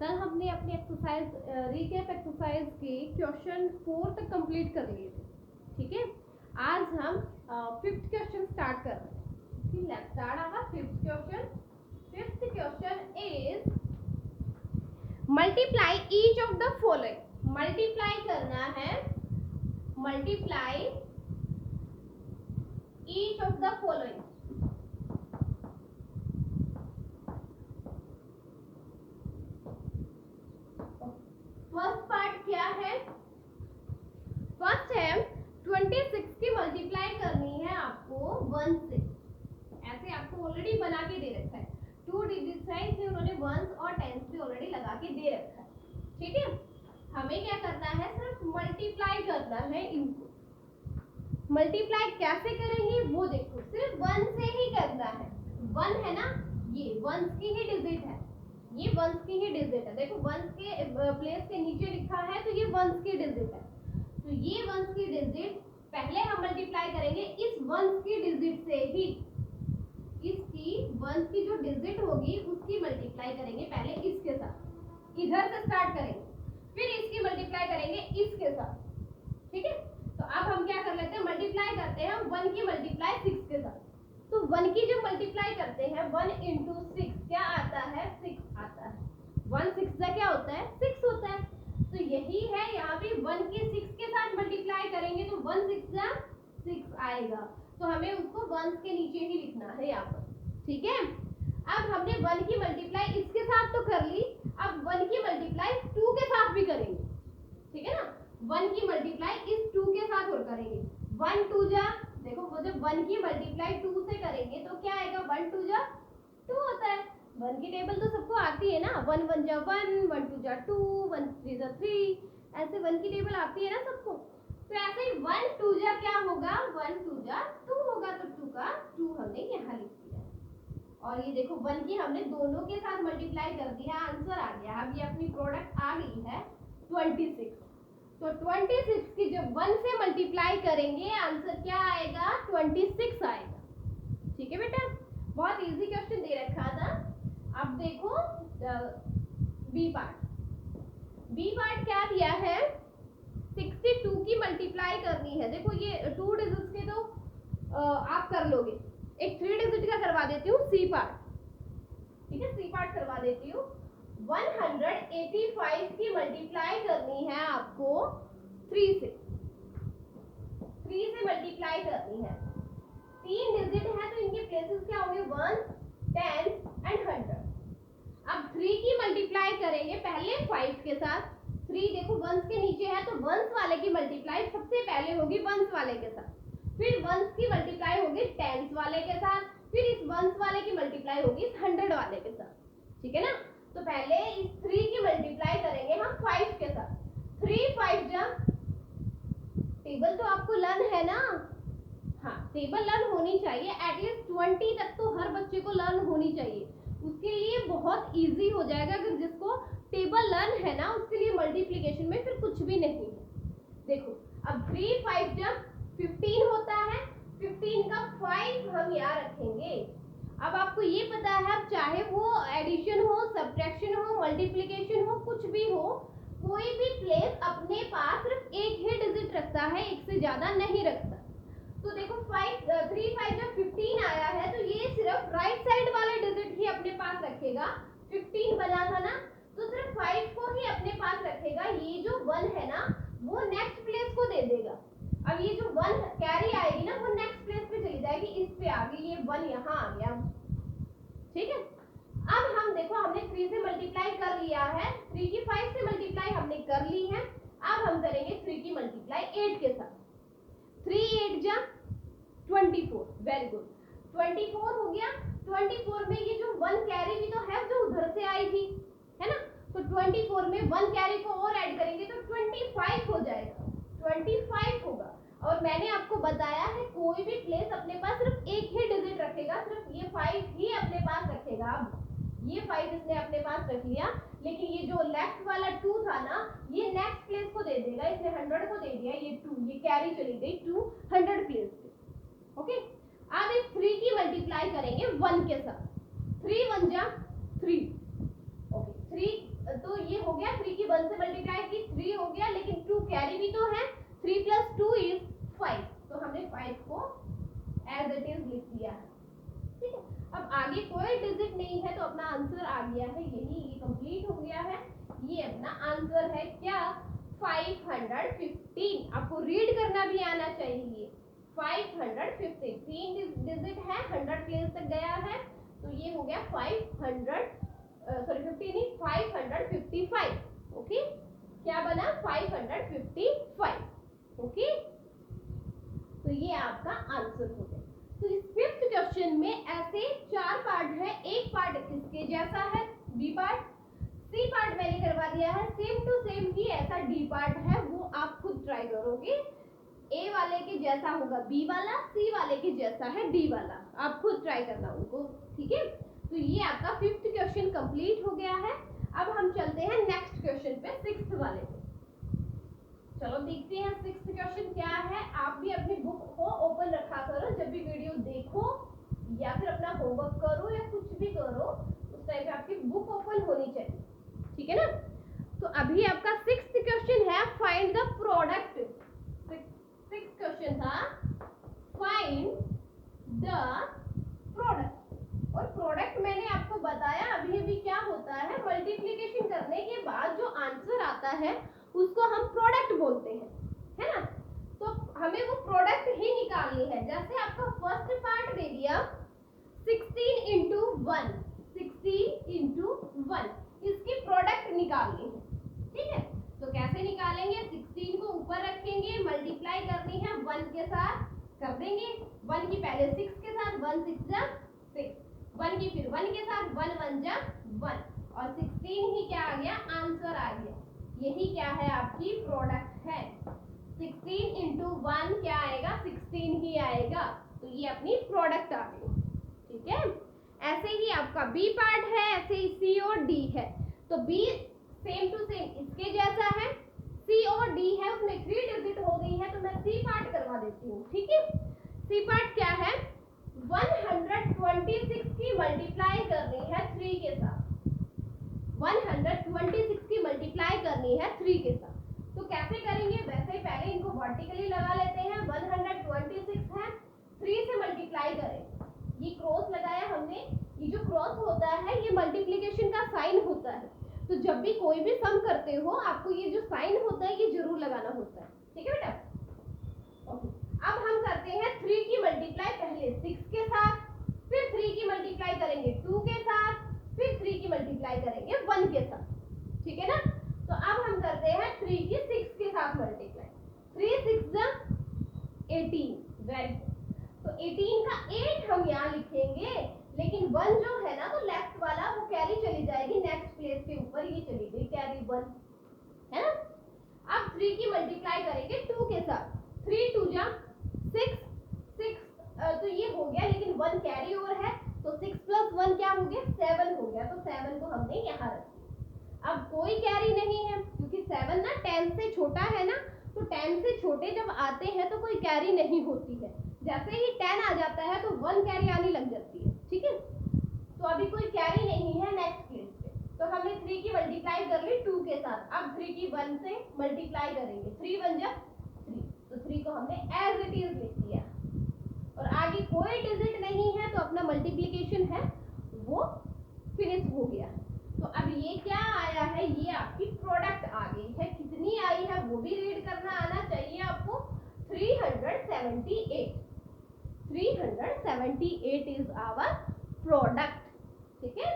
कल हमने अपनी एक्सरसाइज रीकैप एक्सरसाइज के क्वेश्चन 4 तक कंप्लीट कर लिए थे, ठीक है। आज हम फिफ्थ क्वेश्चन स्टार्ट कर रहे हैं। Let's start our fifth question. Fifth question is multiply each of the following. Multiply करना है, multiply each of the following. First part क्या है? फर्स्ट है 26 की मल्टीप्लाई करनी है आपको 1 से। ऐसे आपको ऑलरेडी बना के दे रखा है, 2 डिजिट है, इसमें उन्होंने 1s और 10s भी ऑलरेडी लगा के दे रखा है, ठीक है। हमें क्या करना है, सिर्फ मल्टीप्लाई करना है इनको। मल्टीप्लाई कैसे करेंगे वो देखो, सिर्फ 1 से ही करना है। 1 है ना, ये 1s की ही डिजिट है, ये 1s की ही डिजिट है। देखो 1s के प्लेस के नीचे लिखा है तो ये 1s की डिजिट है। तो ये 1s की डिजिट पहले हम मल्टीप्लाई करेंगे इस 1s की डिजिट से ही। इसकी 1s की जो डिजिट होगी उसकी मल्टीप्लाई करेंगे पहले इसके साथ, इधर से स्टार्ट करेंगे, फिर इसकी मल्टीप्लाई करेंगे इसके साथ, ठीक है। तो अब हम क्या कर लेते हैं, मल्टीप्लाई करते हैं 1 की मल्टीप्लाई 6 के साथ। तो 1 की जब मल्टीप्लाई करते हैं 1 इंटू 6 क्या आता है, 6 आता है। 1 6 का क्या होता है, 6 होता है। तो यही है, यहाँ पे 1 की 6 के साथ मल्टीप्लाई करेंगे तो 1 6 का 6 आएगा। तो हमें उसको 1 के नीचे ही लिखना है यहाँ पर, ठीक है। अब हमने 1 की मल्टीप्लाई इसके साथ तो कर ली, अब 1 की मल्टीप्लाई 2 के साथ भी करेंगे, ठीक है ना। 1 की मल्टीप्लाई इस 2 के साथ और करेंगे। 1 2 जा, देखो वो जब 1 की मल्टीप्लाई 2 से करेंगे तो क्या आएगा, 1 2 जा 2 होता है। 1 की टेबल तो सबको आती है ना, 1 1 जा 1, 1 2 जा 2, 1 3 जा 3, ऐसे 1 की टेबल आती है ना सबको। तो ऐसे ही 1 2 जा क्या होगा, 1 2 जा 2 होगा, तो 2 का 2 हमने यहाँ लिख दिया। और ये देखो 1 की हमने दोनों के साथ मल्टीप्लाई कर दिया, आंसर आ गया। अब ये अपनी प्रोडक्ट आ गई है 26। तो 26 की जब 1 से मल्टीप्लाई करेंगे आंसर क्या आएगा, 26 आएगा, ठीक है बेटा। बहुत इजी क्वेश्चन दे रखा था। अब देखो बी पार्ट। बी पार्ट क्या दिया है, 62 की मल्टीप्लाई करनी है। देखो ये 2 डिजिट्स के तो आप कर लोगे, एक 3 डिजिट का करवा देती हूँ सी पार्ट, ठीक है। सी पार्ट करवा देती हूँ। 185 की मल्टीप्लाई करनी है आपको 3 से, 3 से मल्टीप्लाई करनी है। 3 डिजिट है तो इनके प्लेसेस क्या होंगे, 1 10 एंड 100। अब 3 की मल्टीप्लाई करेंगे पहले 5 के साथ। 3 देखो 1s के नीचे है तो 1s वाले की मल्टीप्लाई सबसे पहले होगी 1s वाले के साथ, फिर 1s की मल्टीप्लाई होगी 10s वाले के साथ, फिर इस 1s वाले की मल्टीप्लाई होगी इस 100 वाले के साथ, ठीक है ना। तो पहले इस 3 की मल्टीप्लाई करेंगे हम 5 के साथ। 3 5 जा, टेबल तो आपको लर्न है ना, हाँ टेबल लर्न होनी चाहिए, एटलीस्ट 20 तक तो हर बच्चे को लर्न होनी चाहिए। उसके लिए बहुत इजी हो जाएगा, अगर जिसको टेबल लर्न है ना उसके लिए मल्टीप्लिकेशन में फिर कुछ भी नहीं है। देखो अब 3 5 जब 15 होता है, 15 का 5 हम यहाँ रखेंगे। अब आपको ये पता है, अब चाहे वो एडिशन हो, सब्ट्रैक्शन हो, मल्टीप्लिकेशन हो, कुछ भी हो, कोई भी प्लेस अपने पास सिर्फ एक ही डिजिट रखता है, एक से ज्यादा नहीं रखता। तो देखो 3 5 जब 15 आया है तो ये सिर्फ राइट साइड वाले डिजिट ही अपने पास रखेगा। 15 बना था ना, तो सिर्फ 5 को ही अपने पास रखेगा। ये जो 1 है ना वो नेक्स्ट प्लेस को दे देगा। अब ये जो 1 कैरी आएगी ना वो नेक्स्ट प्लेस पे चली जाएगी, इस पे आ गई, ये 1 यहाँ आ गया, ठीक है। अब हम देखो हमने 3 से मल्टीप्लाई कर लिया है, 3 की 5 से मल्टीप्लाई हमने कर ली है। अब हम करेंगे 3 की मल्टीप्लाई 8 के साथ। 3 8 जा 24, वेरी गुड, 24 हो गया। 24 में ये जो 1 कैरी भी तो है जो उधर से आई थी, है ना। तो 24 में 1 कैरी को और ऐड करेंगे तो 25 हो जाएगा, 25 होगा। और मैंने आपको बताया है कोई भी प्लेस अपने पास सिर्फ एक ही डिजिट रखेगा, सिर्फ ये 5 ही अपने पास रखेगा। अब ये 5 इसने अपने पास रख लिया, लेकिन ये जो लेफ्ट वाला 2 था ना ये नेक्स्ट प्लेस को दे देगा, इसने 100 को दे दिया, ये 2 ये कैरी चली गई 200 प्लेस पे, ओके। अब इस 3 की मल्टीप्लाई करेंगे 1 के साथ। 3 1 जा 3, ओके 3, तो क्योंकि 1 से मल्टीप्लाई की 3 हो गया, लेकिन 2 कैरी भी तो है, 3 + 2 = 5, तो हमने 5 को एज इट इज लिख दिया है। ठीक है, अब आगे कोई डिजिट नहीं है तो अपना आंसर आ गया है, यही ये कंप्लीट हो गया है, ये अपना आंसर है क्या 515। आपको रीड करना भी आना चाहिए। 515 3 डिजिट है, 100 प्लेस तक गया है, तो ये हो गया 500 सॉरी 50 नहीं 555। ओके, क्या बना 555। ओके, तो ये आपका आंसर हो गया। तो इस 5th क्वेश्चन में ऐसे 4 पार्ट है, एक पार्ट इसके जैसा है बी पार्ट, सी पार्ट मैंने करवा दिया है, सेम टू सेम ही ऐसा डी पार्ट है, वो आप खुद ट्राई करोगे। ए वाले के जैसा होगा बी वाला, सी वाले के जैसा है डी वाला, आप खुद ट्राई करना उनको। ठीक है, तो ये आपका 5th क्वेश्चन कंप्लीट हो गया है। अब हम चलते हैं नेक्स्ट क्वेश्चन पे, 6th वाले पे। चलो देखते हैं 6th क्वेश्चन क्या है। आप भी अपनी बुक को ओपन रखा करो जब भी वीडियो देखो या फिर अपना होमवर्क करो या कुछ भी करो, उस टाइम पे आपकी बुक ओपन होनी चाहिए। ठीक है ना, तो अभी आपका 6th क्वेश्चन है find the product. 6th question था फाइंड द प्रोडक्ट, और प्रोडक्ट मैंने आपको बताया अभी अभी क्या होता है, मल्टीप्लिकेशन करने के बाद जो आंसर आता है उसको हम प्रोडक्ट बोलते हैं, है ना। तो हमें वो प्रोडक्ट ही निकालनी है। जैसे आपका फर्स्ट पार्ट दे दिया 16 × 1, 16 × 1, इसकी प्रोडक्ट निकालनी है। ठीक है, तो कैसे निकालेंगे, 16 को ऊपर रखेंगे, मल्टीप्लाई करनी है 1 के साथ, कर देंगे 1 की पहले 6 के साथ, 1 6 जा 6, 1 की फिर 1 के साथ, 1 1 जा 1, और 16 ही क्या आ गया, आंसर आ गया। यही क्या है, आपकी प्रोडक्ट है। 16 × 1 क्या आएगा, 16 ही आएगा, तो ये अपनी प्रोडक्ट आ गई। ठीक है, ऐसे ही आपका बी पार्ट है, ऐसे ही सी और डी है। तो बी सेम टू सेम इसके जैसा है, सी और डी है, उसमें 3 डिजिट हो गई है, तो मैं सी पार्ट करवा देती हूँ। ठीक है, सी पार्ट क्या है, 126 की मल्टीप्लाई करनी है 3 के साथ, 126 की मल्टीप्लाई करनी है 3 के साथ। तो कैसे करेंगे, वैसे ही पहले इनको वर्टिकली लगा लेते हैं। 126 है, 3 से मल्टीप्लाई करें, ये क्रॉस लगाया हमने, ये जो क्रॉस होता है ये मल्टीप्लिकेशन का साइन होता है। तो जब भी कोई भी सम करते हो आपको ये जो साइन होता है ये जरूर लगाना होता है। ठीक है बेटा, ओके। अब हम करते हैं 3 की मल्टीप्लाई पहले 6 के साथ, फिर 3 की मल्टीप्लाई करेंगे 2 के साथ, फिर 3 की मल्टीप्लाई करेंगे 1 के साथ। ठीक है ना, तो अब हम करते हैं 3 की 6 के साथ मल्टीप्लाई, 3 6 18, वेरी गुड। तो 18 का 8 हम यहाँ लिखेंगे, लेकिन 1 जो है ना वो लेफ्ट वाला वो कैरी चली जाएगी नेक्स्ट प्लेस के ऊपर, ये चली गई कैरी 1, है ना। अब 3 की मल्टीप्लाई करेंगे 2 के साथ, 3 2 जा 6, 6 तो ये हो गया, लेकिन 1 कैरी ओवर है, तो 6 + 1 क्या हो गया, 7 हो गया, तो 7 को हमने यहाँ रख दिया। अब कोई कैरी नहीं है क्योंकि 7 ना 10 से छोटा है ना, तो 10 से छोटे जब आते हैं तो कोई कैरी नहीं होती है, जैसे ही 10 आ जाता है तो 1 कैरी आने लग जाती है। ठीक है, तो अभी कोई कैरी नहीं है नेक्स्ट प्लेस पे, तो हमने 3 की मल्टीप्लाई कर ली 2 के साथ। अब 3 की 1 से मल्टीप्लाई करेंगे, 3 1 जा 3, तो 3 को हमने एज इट इज लिख दिया, और आगे कोई डिजिट नहीं है तो अपना मल्टीप्लिकेशन है वो फिनिश हो गया। तो अब ये क्या आया है, ये आपकी प्रोडक्ट आ गई है। कितनी आई है वो भी रीड करना आना चाहिए आपको, 378, 378 इज आवर प्रोडक्ट। ठीक है,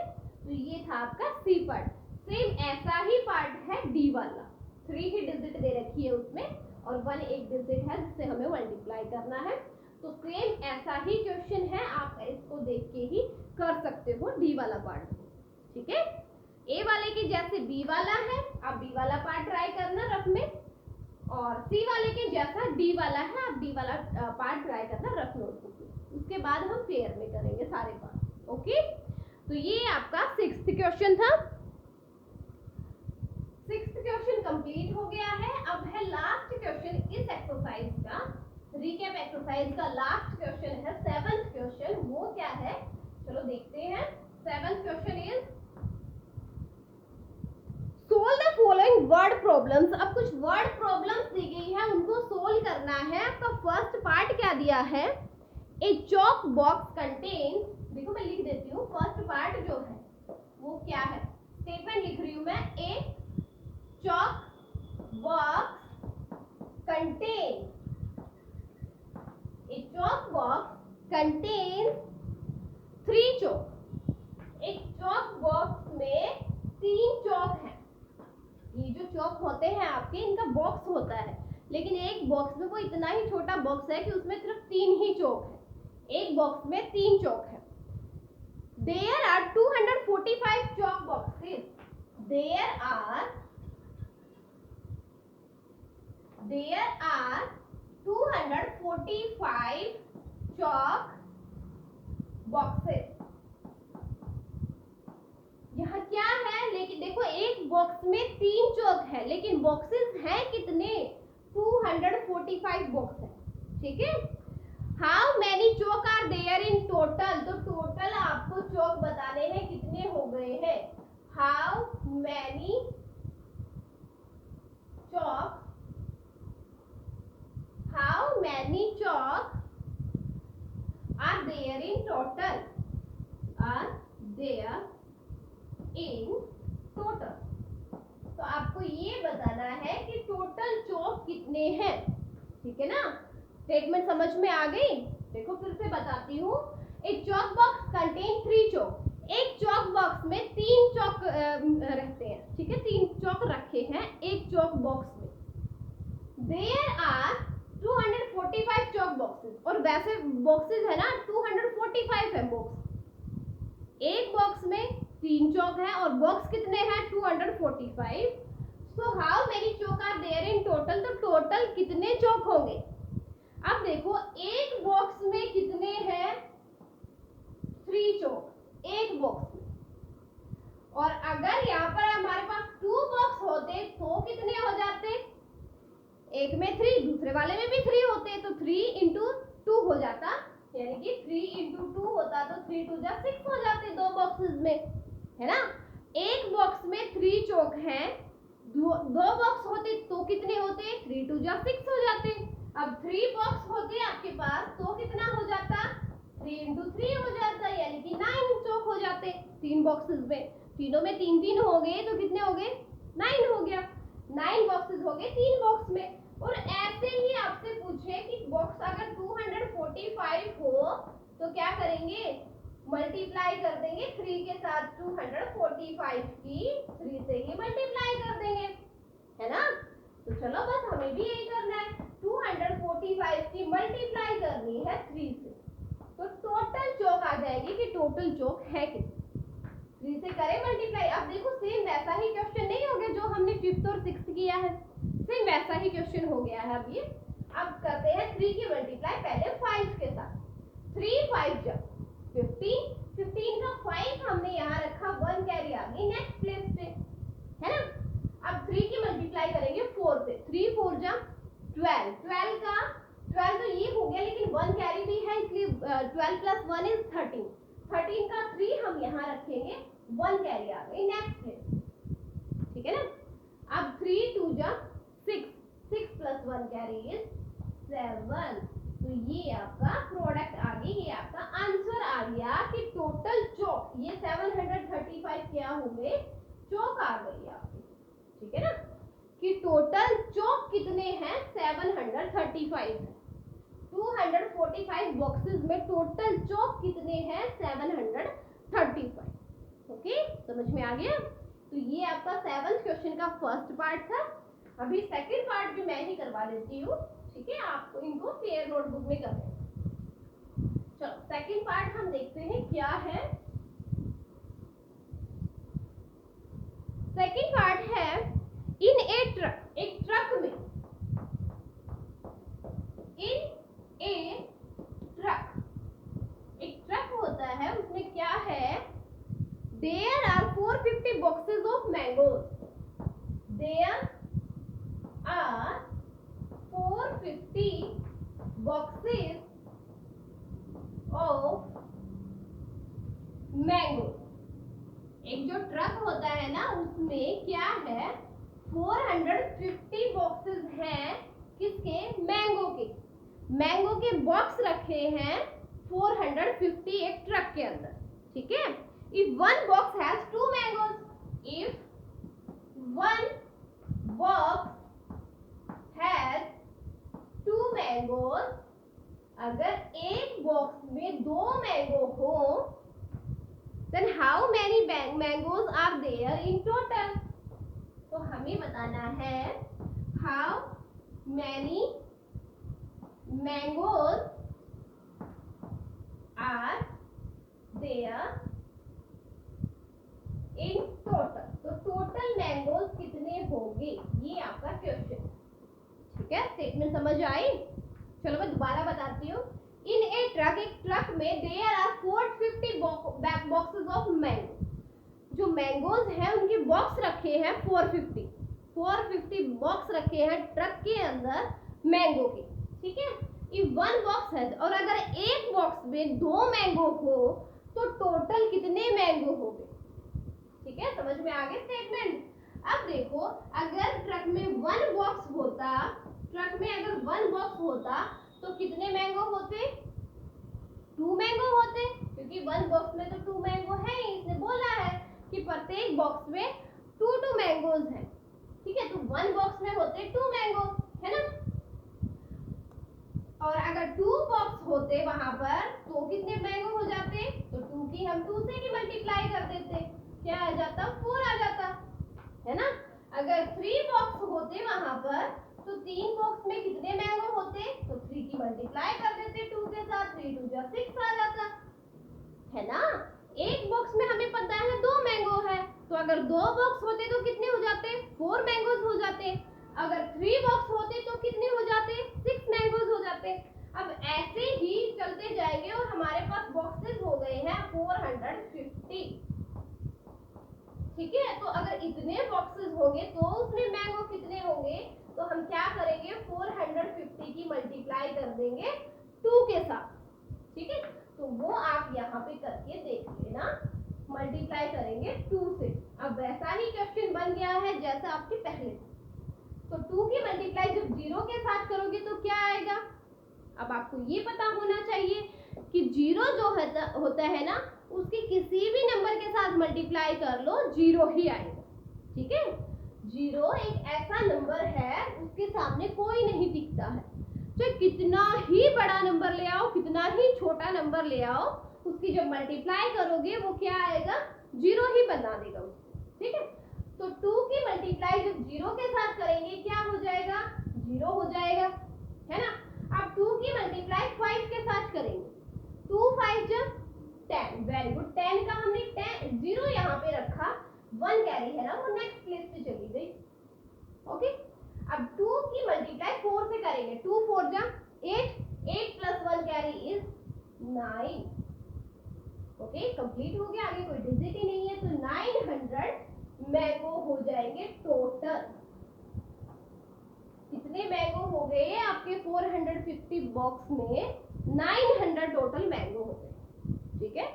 तो ये था आपका सी पार्ट। सेम ऐसा ही पार्ट है डी वाला, 3 ही डिजिट दे रखी है उसमें, और 1 एक डिजिट है जिससे हमें मल्टीप्लाई करना है। तो सेम ऐसा ही क्वेश्चन है, आप इसको देख के ही कर सकते हो डी वाला पार्ट। ठीक है, ए वाले के जैसे बी वाला है, आप बी वाला पार्ट ट्राई करना रफ में, और सी वाले के जैसा डी वाला है, आप डी वाला पार्ट ट्राई करना रफ नोटबुक में। उसके बाद हम पेयर में करेंगे सारे पार्ट। ओके, तो ये आपका 6th क्वेश्चन था। 6th क्वेश्चन कंप्लीट हो गया है। अब है लास्ट क्वेश्चन इस एक्सरसाइज का, रिकैप एक्सरसाइज का लास्ट क्वेश्चन है 7th क्वेश्चन। वो क्या है, चलो देखते हैं। 7th question is solve the following word problems. अब कुछ वर्ड प्रॉब्लम्स दी गई है, उनको सोल्व करना है। आपका फर्स्ट पार्ट क्या दिया है, ए चॉक बॉक्स कंटेन, देखो मैं लिख देती हूँ फर्स्ट पार्ट जो है वो क्या है, स्टेटमेंट लिख रही हूँ मैं, ए चॉक बॉक्स कंटेन, ए चॉक बॉक्स कंटेन 3 चॉक। एक चॉक बॉक्स में 3 चॉक हैं। ये जो चॉक होते हैं आपके, इनका बॉक्स होता है, लेकिन एक बॉक्स में वो इतना ही छोटा बॉक्स है कि उसमें सिर्फ 3 ही चॉक है। एक बॉक्स में 3 चॉक है। There are 245 chalk boxes. There are 245 chalk boxes. यहाँ क्या है, लेकिन देखो एक बॉक्स में 3 चॉक है, लेकिन बॉक्सेस हैं कितने, 245 बॉक्स है। ठीक है। How many chalk are there in total, तो टोटल आपको चॉक बताने हैं कितने हो गए हैं। How many chalk, how many chalk are there in total, are there in total. तो आपको ये बताना है कि टोटल चॉक कितने हैं। ठीक है ना, स्टेटमेंट समझ में आ गई। देखो फिर से बताती हूँ, एक चॉक बॉक्स कंटेन 3 चॉक। एक चॉक बॉक्स में 3 चॉक रहते हैं। ठीक है, 3 चॉक रखे हैं एक चॉक बॉक्स में। देयर आर 245 चॉक बॉक्सेस, और वैसे बॉक्सेस है ना 245 है बॉक्स। एक बॉक्स में 3 चॉक है और बॉक्स कितने हैं 245। So how many chalk are there in total, तो टोटल कितने चॉक होंगे। अब देखो एक बॉक्स में कितने हैं 3 चॉक एक बॉक्स में, और अगर यहाँ पर हमारे पास 2 बॉक्स होते तो कितने हो जाते, एक में 3 दूसरे वाले में भी 3 होते, तो 3 इंटू 2 हो जाता, यानी कि 3 इंटू 2 होता तो 3 2 जा 6 हो जाते 2 बॉक्सेस में, है ना। एक बॉक्स में 3 चॉक हैं, 2 बॉक्स होते तो कितने होते, 3 2 जा 6 हो जाते। अब 3 बॉक्स होते आपके पास तो कितना हो जाता, 3 इंटू 3 हो जाता, यानी कि 9 चॉक हो जाते 3 बॉक्सेस में। तीनों में 3 3 हो गए तो कितने हो गए, 9 हो गया। 9 बॉक्सेस हो गए 3 बॉक्स में। और ऐसे ही आपसे पूछे कि बॉक्स अगर 245 हो तो क्या करेंगे, मल्टीप्लाई कर देंगे 3 के साथ, 245 की 3 से ही मल्टीप्लाई कर देंगे, है ना। तो चलो बस हमें भी यही करना है, 245 की मल्टीप्लाई करनी है 3 से, तो टोटल चॉक आ जाएगी कि टोटल चॉक है कितने। 3 से करें मल्टीप्लाई। अब देखो सेम वैसा ही क्वेश्चन नहीं हो गया जो हमने 5th और 6th किया है, सेम वैसा ही क्वेश्चन हो गया है। अब ये अब करते हैं 3 की मल्टीप्लाई पहले 5 के साथ। 3 5 जा 15, 15 का 5 हमने यहाँ रखा, 1 कैरी आ गई नेक्स्ट प्लेस पे, है ना। अब 3 की मल्टीप्लाई करेंगे 4 से, 3 4 जा 12, 12 का 12 तो ये हो गया, लेकिन 1 कैरी भी है, इसलिए 12 प्लस 1 इज 13, 13 का 3 हम यहाँ रखेंगे, 1 कैरी आ गई नेक्स्ट प्लेस, ठीक है ना। अब 3 2 जा 6, 6 प्लस 1 कैरी इज 7, तो ये आपका प्रोडक्ट आ गई, ये आपका आंसर आ गया कि टोटल चॉक ये 735 क्या हो गए, चॉक आ गई आपकी, ठीक है ना, कि टोटल चॉक कितने हैं 735 है। 245 बॉक्सेस में टोटल चॉक कितने हैं 735। ओके, समझ में आ गया। तो ये आपका 7th क्वेश्चन का फर्स्ट पार्ट था। अभी सेकंड पार्ट भी मैं ही करवा देती हूँ, ठीक है, आपको इनको पेयर नोटबुक में करना है। चलो सेकंड पार्ट हम देखते हैं क्या है। सेकंड पार्ट है इन ए ट्रक, एक ट्रक में, इन ए ट्रक, एक ट्रक होता है, उसमें क्या है, there are 450 boxes of mangoes, there are 450 boxes of mango। एक जो ट्रक होता है ना उसमें क्या है 450 बॉक्सेस हैं किसके, मैंगो के। मैंगो के बॉक्स रखे हैं 450 एक ट्रक के अंदर, ठीक है। If one box has 2 mangoes, if one box has 2 mangoes, अगर एक बॉक्स में 2 मैंगो हो, then how many mangoes are there in total? तो हमें बताना है how many mangoes are there in total। तो टोटल मैंगोज कितने होंगे, ये आपका क्वेश्चन, ठीक है। स्टेटमेंट समझ आई? चलो मैं दोबारा बताती हूँ। इन ए ट्रक, एक ट्रक में there are 450 boxes of mango. जो मैंगोज हैं उनके बॉक्स रखे हैं 450 बॉक्स रखे हैं ट्रक के अंदर मैंगो के, ठीक है। इफ वन बॉक्स है, और अगर एक बॉक्स में 2 मैंगो हो तो टोटल कितने मैंगो हो गए, ठीक है। समझ में आ गए स्टेटमेंट। अब देखो, अगर ट्रक में 1 बॉक्स होता, ट्रक में अगर 1 बॉक्स होता तो कितने मैंगो होते, 2 मैंगो होते, क्योंकि 1 बॉक्स में तो 2 मैंगो है ही। इसने बोला है कि प्रत्येक बॉक्स में 2 मैंगोज हैं, ठीक है। तो 1 बॉक्स में होते 2 मैंगो, है ना। और अगर 2 बॉक्स होते वहां पर तो कितने मैंगो हो जाते, तो 2 की हम 2 से ही मल्टीप्लाई कर देते, क्या आ जाता, 4 आ जाता, है ना। अगर 3 बॉक्स होते वहां पर तो 3 बॉक्स में कितने मैंगो होते, तो 3 की मल्टीप्लाई कर देते 2 के साथ, 3 2 जा 6 आ जाता, है ना। एक बॉक्स में हमें पता है 2 मैंगो है, तो अगर 2 बॉक्स होते तो कितने हो जाते, 4 मैंगोज हो जाते। अगर 3 बॉक्स होते तो कितने हो जाते, 6 मैंगोज हो जाते। अब ऐसे ही चलते जाएंगे और हमारे पास बॉक्सेस हो गए हैं 450, ठीक है। तो अगर इतने बॉक्सेस होंगे तो उसमें मैंगो कितने होंगे, तो हम क्या करेंगे, 450 की मल्टीप्लाई कर देंगे 2 के साथ, ठीक है। तो वो आप यहाँ पे करके देख लेना, मल्टीप्लाई करेंगे 2 से। अब वैसा ही क्वेश्चन बन गया है जैसा आपके पहले। तो 2 की मल्टीप्लाई जब 0 के साथ करोगे तो क्या आएगा। अब आपको ये पता होना चाहिए कि 0 जो होता है ना, उसके किसी भी नंबर के साथ मल्टीप्लाई कर लो 0 ही आएगा, ठीक है। 0 एक ऐसा नंबर है उसके सामने कोई नहीं टिकता है। चाहे कितना ही बड़ा नंबर ले आओ, कितना ही छोटा नंबर ले आओ, उसकी जब मल्टीप्लाई करोगे वो क्या आएगा, 0 ही बना देगा उसको, ठीक है। तो 2 की मल्टीप्लाई जब 0 के साथ करेंगे क्या हो जाएगा, 0 हो जाएगा, है ना। अब 2 की मल्टीप्लाई 5 के साथ करेंगे, 2 5 जब 10, वेरी गुड। 10 का हमने 0 यहाँ पे रखा, 1 कैरी है ना, वो नेक्स्ट प्लेस पे चली गई, ओके। अब 2 की मल्टीप्लाई 4 से करेंगे, 2 4 जा 8, 8 plus 1 carry is 9, okay. Complete हो गया, आगे कोई डिजिट ही नहीं है, तो 900 मैंगो हो जाएंगे टोटल। कितने मैंगो हो गए आपके 450 बॉक्स में, 900 टोटल मैंगो हो गए, ठीक है।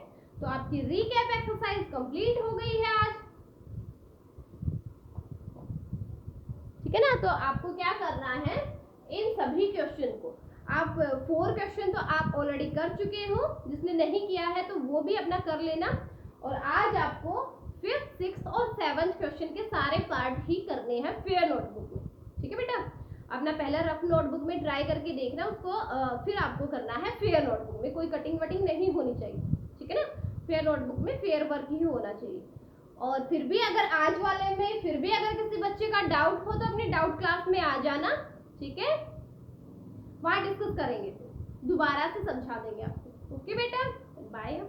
तो आपकी रीकैप एक्सरसाइज कंप्लीट हो गई है आज, ठीक है ना। तो आपको क्या करना है, इन सभी क्वेश्चन को आप 4 क्वेश्चन तो आप ऑलरेडी कर चुके हो, जिसने नहीं किया है तो वो भी अपना कर लेना। और आज आपको 5th 6th और 7th क्वेश्चन के सारे पार्ट ही करने हैं फेयर नोटबुक में, ठीक है बेटा। अपना पहला रफ नोटबुक में ट्राई करके देखना उसको, फिर आपको करना है फेयर नोटबुक में, कोई कटिंग वटिंग नहीं होनी चाहिए, ठीक है ना। फेयर नोटबुक में फेयर वर्क ही होना चाहिए। और फिर भी अगर आज वाले में फिर भी अगर किसी बच्चे का डाउट हो तो अपने डाउट क्लास में आ जाना, ठीक है। वहाँ डिस्कस करेंगे, दोबारा से समझा देंगे आपको, ओके बेटा। बाय।